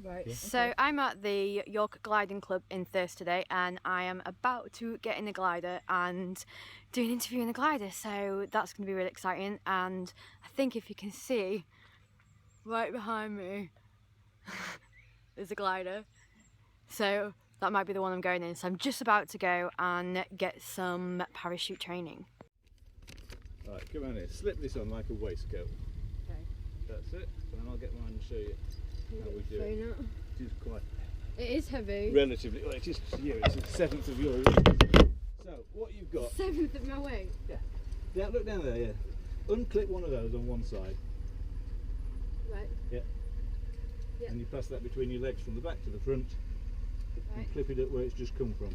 Right. Yeah. So okay. I'm at the Yorkshire Gliding Club in Thirsk today, and I am about to get in the glider and do an interview in the glider. So that's going to be really exciting. And I think if you can see, right behind me, there's a glider. So that might be the one I'm going in. So I'm just about to go and get some parachute training. Alright, come on here. Slip this on like a waistcoat. Okay. That's it. And I'll get mine and show you how we do it. It is quite... It is heavy. Relatively. Well, it's just it's a seventh of your weight. So, what you've got... Seventh of my weight? Yeah. Yeah, look down there, yeah. Unclip one of those on one side. Right. Yeah. Yeah. And you pass that between your legs from the back to the front. Right. And clip it up where it's just come from.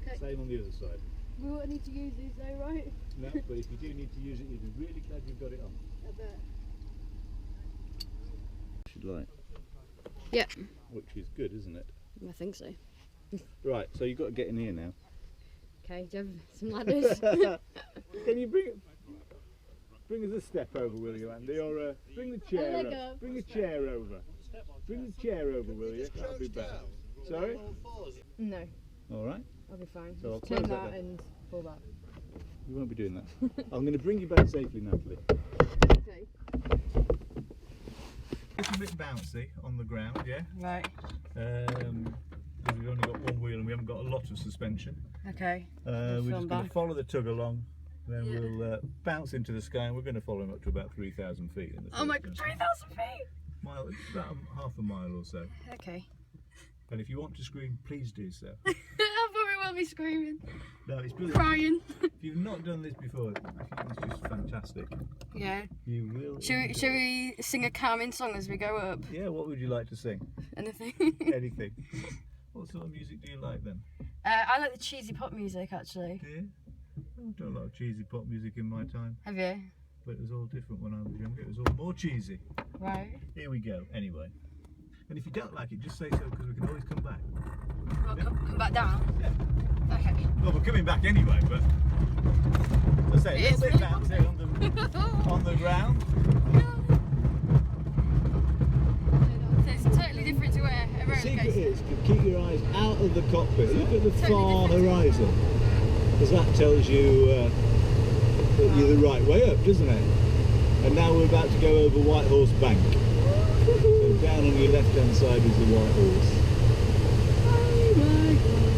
Okay. Same on the other side. We won't need to use these though, right? No, but if you do need to use it, you'll be really glad you've got it on. I bet. Should like. Yeah. Which is good, isn't it? I think so. Right, so you've got to get in here now. Okay, do you have some ladders? Can you bring us a step over, will you, Andy? Or bring the chair over. Bring a chair over. Bring the chair over, will you? That'll be better. Sorry? No. All right. I'll be fine. So I'll turn close that that and pull that. You won't be doing that. I'm going to bring you back safely, Natalie. Okay. It's a bit bouncy on the ground, yeah? Right. Because we've only got one wheel and we haven't got a lot of suspension. Okay. We're just going to follow the tug along, then we'll bounce into the sky, and we're going to follow him up to about 3,000 feet. In the oh my god, 3,000 feet! Mile, about half a mile or so. Okay. And if you want to scream, please do so. I probably will be screaming. No, it's brilliant. Crying. If you've not done this before, it's just fantastic. Yeah. You will. Should we sing a calming song as we go up? Yeah, what would you like to sing? Anything. Anything. What sort of music do you like then? I like the cheesy pop music actually. Do you? I've done a lot of cheesy pop music in my time. Have you? But it was all different when I was younger. It was all more cheesy. Right. Here we go, anyway. And if you don't like it, just say so, because we can always come back. Well, come back down? Yeah. Okay. Well, we're coming back anyway, but... As I say, a little bit bouncy on the ground. It's totally different to where a roller coaster. The secret is to keep your eyes out of the cockpit. Look at the far horizon, because that tells you that you're the right way up, doesn't it? And now we're about to go over White Horse Bank. So down on your left hand side is the White Horse. Oh my god.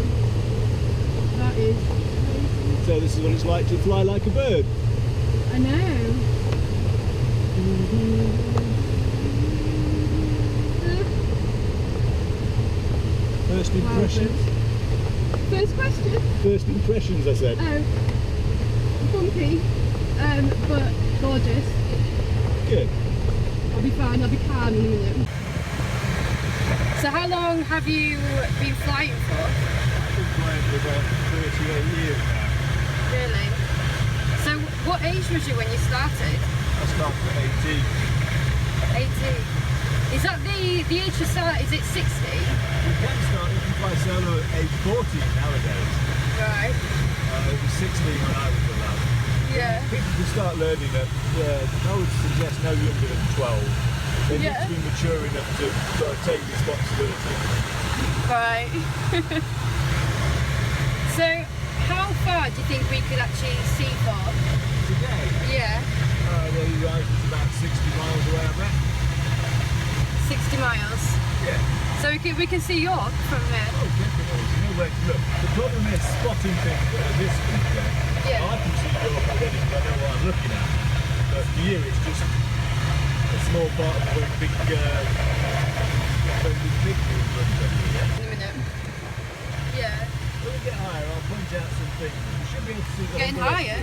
That is crazy. So this is what it's like to fly like a bird. I know. First impressions? First question? First impressions, I said. Oh. Bumpy, but gorgeous. Good. I'll be fine, I'll be calm in a minute. So how long have you been flying for? I've been flying for about 38 years now. Really? So what age was you when you started? I started at 18. 18. Is that the age you start, is it 60? You can fly solo at age 14 nowadays. Right. It was 16 when I was allowed. Yeah. People can start learning at, I would suggest no younger than 12. They need to be mature enough to sort of take responsibility. Right. So, how far do you think we could actually see for? Today? Yeah. Well, you guys is about 60 miles away, I bet. 60 miles? Yeah. So we can see York from there? Oh, definitely. You know where to look. The problem is spotting things at a distance, yeah? I can see York already because I know what I'm looking at. But for you, it's just a small part of a very big picture in front of you, yeah? In a minute. Yeah. When we get higher, I'll point out some things. You should be able to see the Getting higher?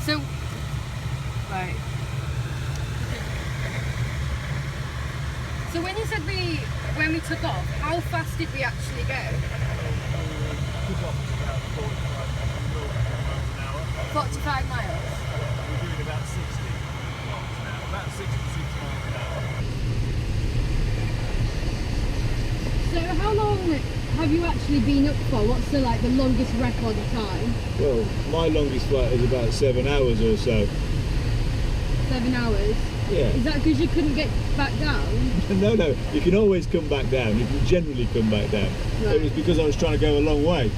So, right. So when you said when we took off, how fast did we actually go? Took off about 45 miles an hour. 45 miles? We're doing about 60 miles an hour. About 66 miles an hour. So how long have you actually been up for? What's the longest record of time? Well, my longest flight is about 7 hours or so. 7 hours. Yeah. Is that because you couldn't get back down? No, you can always come back down. You can generally come back down. Right. It was because I was trying to go a long way.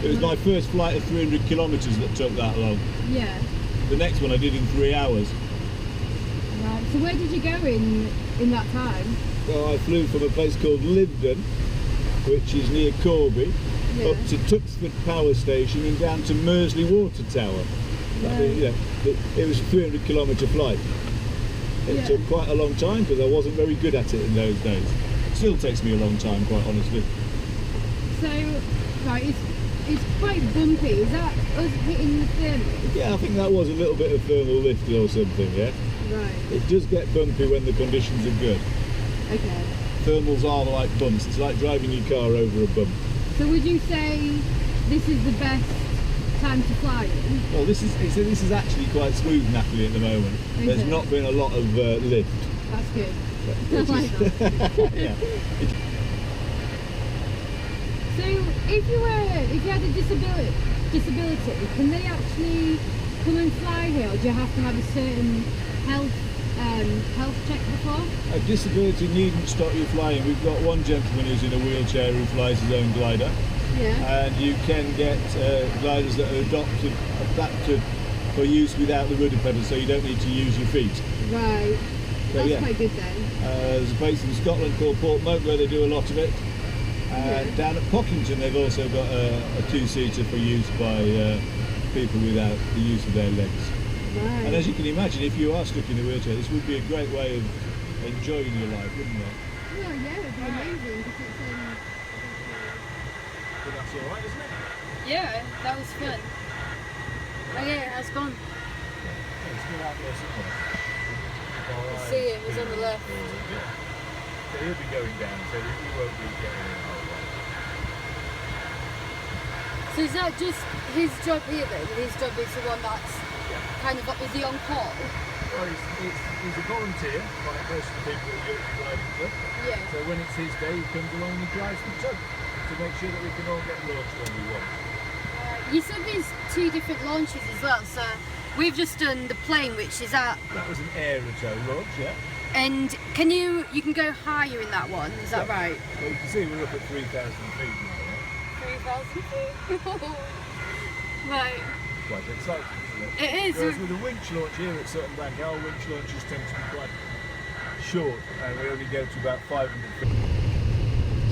It was my first flight of 300 kilometres that took that long. Yeah. The next one I did in 3 hours. Right. So where did you go in that time? Well, I flew from a place called Lyveden, which is near Corby, up to Tuxford Power Station and down to Mersey Water Tower. Right. It was a 300 kilometre flight. It took quite a long time because I wasn't very good at it in those days. It still takes me a long time, quite honestly. So, right, it's quite bumpy. Is that us hitting the thermal? Yeah, I think that was a little bit of thermal lift or something, yeah? Right. It does get bumpy when the conditions are good. Okay. Thermals are like bumps. It's like driving your car over a bump. So would you say this is the best time to fly in? Well, this is actually quite smooth, Natalie, at the moment. Okay. There's not been a lot of lift. That's good. I like that. Yeah. So if you had a disability, can they actually come and fly here, or do you have to have a certain health check before? A disability needn't stop you flying. We've got one gentleman who's in a wheelchair who flies his own glider. Yeah. And you can get gliders that are adapted for use without the rudder pedal, so you don't need to use your feet. Right. So, That's quite good then. There's a place in Scotland called Portmoat where they do a lot of it. Down at Pockington they've also got a two-seater for use by people without the use of their legs. Right. And as you can imagine, if you are stuck in a wheelchair, this would be a great way of enjoying your life, wouldn't it? Well, yeah, it'd be amazing because it's But that's all right, isn't it? Yeah, that was fun. Oh yeah, it has gone. It's still out there somewhere. I see him, he's on the left. So he'll be going down, so he won't be getting in the whole way. So is that just his job here then? His job is the one that's kind of, is he on call? Well, he's a volunteer, like most of the people at the Yorkshire Gliding Club. Yeah. So when it's his day, he comes along and he drives the tug to make sure that we can all get launched when we want. You said there's 2 different launches as well, so we've just done the plane, which is at... That was an aerotow launch, yeah. And you can go higher in that one, is that right? Well, you can see we're up at 3,000 feet now. 3,000 feet? Right. Quite exciting, isn't it? It is. Whereas with a winch launch here at Sutton Bank, our winch launches tend to be quite short and we only go to about 500 feet.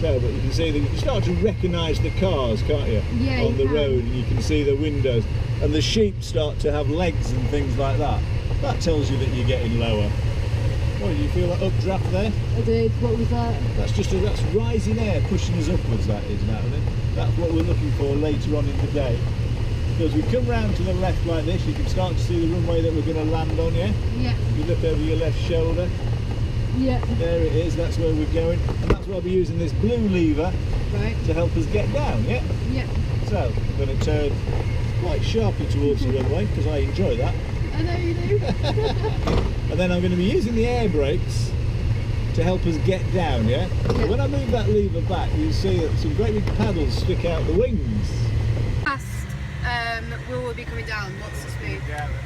So, but you can see that you can start to recognise the cars, can't you? Yeah, on the you can. road, and you can see the windows, and the sheep start to have legs and things like that. That tells you that you're getting lower. What, did you feel that updraft there? I did. What was that? That's rising air pushing us upwards, that is, Natalie. That's what we're looking for later on in the day. Because we come round to the left like this, you can start to see the runway that we're going to land on, yeah? Yeah. You look over your left shoulder. Yeah. There it is, that's where we're going. And that's why I'll be using this blue lever Right. to help us get down, yeah? Yeah. So, I'm going to turn quite sharply towards the runway, because I enjoy that. I know you do. And then I'm going to be using the air brakes to help us get down, yeah? Yeah. When I move that lever back, you'll see that some great big paddles stick out the wings. Fast, will we be coming down? What's the speed? Down at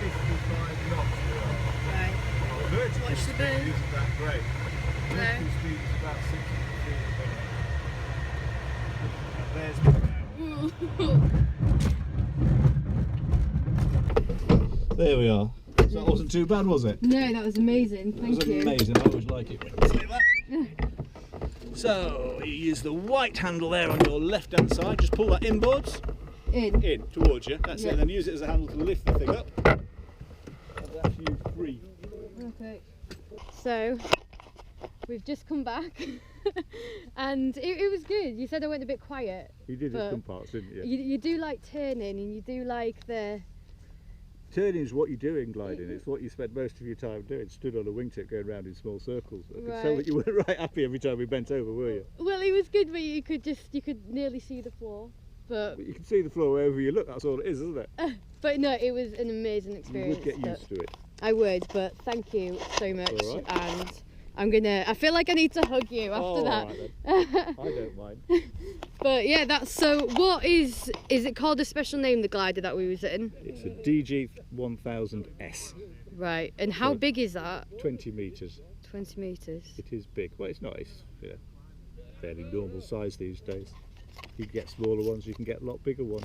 55 knots. Right. Vertical Watch the speed bird. isn't that great. No. Vertical speed is about 60 feet a minute. And there's there we are. So that wasn't too bad, was it? No, that was amazing. It Thank was you. amazing. I always like it when you say that. So you use the white handle there on your left hand side. Just pull that inboards in towards you. That's it. And then use it as a handle to lift the thing up. And that's you free. Okay. So we've just come back, and it was good. You said I went a bit quiet. You did but in some parts, didn't you? You do like turning, and you do like the. Turning is what you do in gliding. It's what you spend most of your time doing. Stood on a wingtip going round in small circles. I could tell Right. that you weren't right happy every time we bent over, were you? Well, it was good, but you could nearly see the floor. But But you can see the floor wherever you look. That's all it is, isn't it? but no, it was an amazing You experience. would get but used to it. I would, but thank you so much, All right. and I feel like I need to hug you after Oh, that. all right then. I don't mind. But yeah, that's so. What is it called? A special name, the glider that we was in? It's a DG 1000S. Right, and how So- big is that? 20 metres. 20 metres. It is big. Well, it's not. It's, you know, fairly normal size these days. You can get smaller ones, you can get a lot bigger ones.